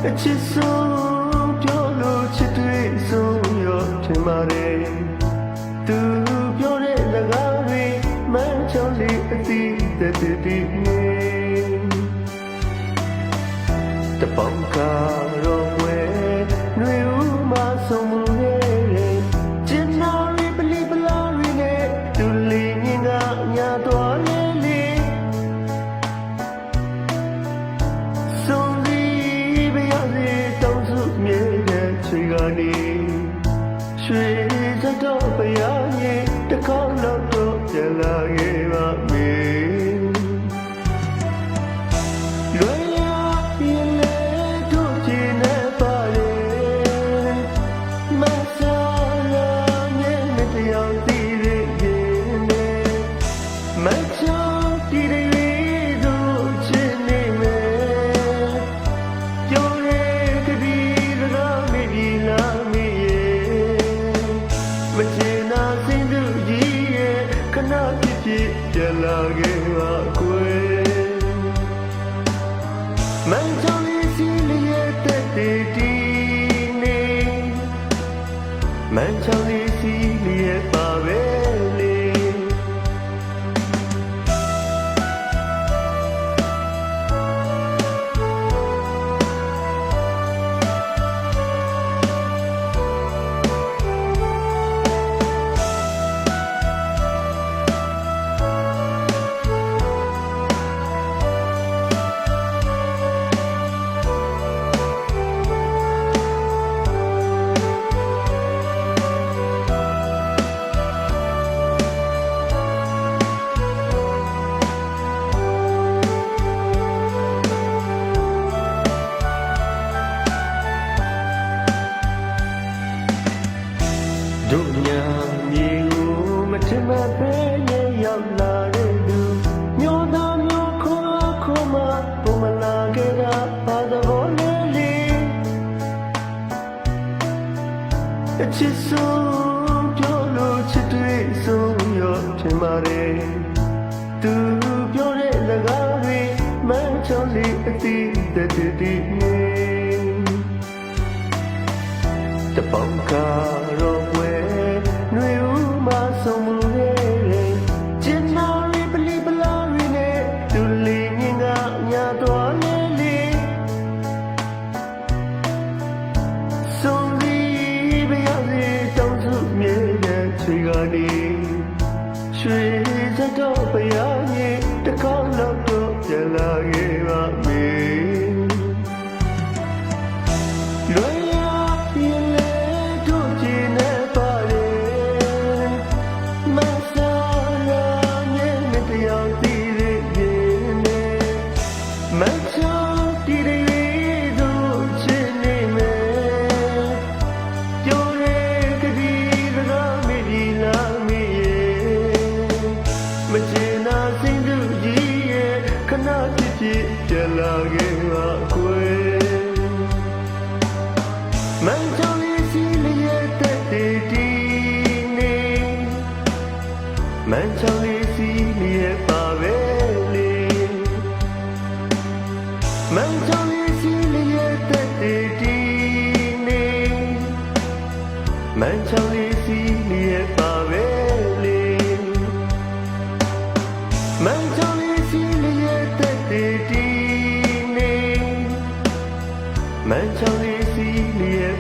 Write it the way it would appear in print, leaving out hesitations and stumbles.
ချစ်ဆုံးပြောလို့ချစ်တွေ့ဆုံးရောထင်ပါတယ်သူပြောတဲ့စကားတွေမှန်ချောင်းလေးအသီးသက်သက်တည်းနေတပေါင်းကတော့ဝဲຫນွေဦးမဆုံးမှုရဲ့ကျင်နာရီပလီပလာရီနဲ့သူလေးငင်ကညာတော်လေးလေးဆုံးစီပြရစီတောင်းစုမြေတဲ့ချွေကနေရွှေစတော့ပရရင်တကောက်တော့ပြန်လာခဲ့ပါမေလွယ်ရရင်လေတို့ချင်နေပါလေမဆာလာမြဲမတရားတည်ရရင်လေမချောတည်ရတို့ချင်နေမယ်ပြောရကတိစကားမေးပြီးလာမေးမချင်နာစိတ်သူကြီးရဲ့ခဏဖြစ်ဖြစ်ပြန်လာခဲ့ပါကွယ်မန်ချောင်းလေးစီလေးရဲ့တက်တည်တည်နေမန်ချောင်းလေးစီလေးရဲ့ပါပဲလေတို့ညာမြေကိုမထင်မှတ်ပဲနဲ့ရောက်လာတဲ့သူမျိုးသားမျိုးခေါ်ခေါ်မှပုံမလာခဲ့တာဘာသဘောလဲလေအချစ်ဆုံးပြောလို့ချစ်တွေ့ဆုံးရောထင်ပါတယ်သူပြောတဲ့စကားတွေမှန်ချောင်းလေးအသီးသက်သက်တည်းနေတပေါင်းကတော့ဝဲຫນွေဦးမဆုံးမှုရဲ့ကျင်နာရီပလီပလာရီနဲ့သူလေးငင်ကညာတော်လေးလေးဆုံးစီပြရစီတောင်းစုမြေတဲ့ချွေကနေရွှေစတော့ပရရင်တကောက်တော့ပြန်လာခဲ့ပါမေလွယ်ရရင်လေတို့ချင်နေပါလေမဆာလာမြဲမတရားတည်ရရင်လေမချောတည်ရတို့ချင်နေမယ်ပြောရကတိစကားမေးပြီးလာမေးမချင်နာစိတ်သူကြီးရဲ့ခဏဖြစ်ဖြစ်ပြန်လာခဲ့ပါကွယ်မန်ချောင်းလေးစီလေးရဲ့တက်တည်တည်နေမန်ချောင်းလေးစီလေးရဲ့ပါပဲလေမန်ချောင်းလေးစီလေးရဲ့တက်တည်တည်နေမန်ချောင်းလေးစီလေးရဲ့ပါပဲလေမန်ချောင်းလေးစီလေးရဲ့တက်တည်တည်နေမန်ချောင်းလေးစီလေးရဲ့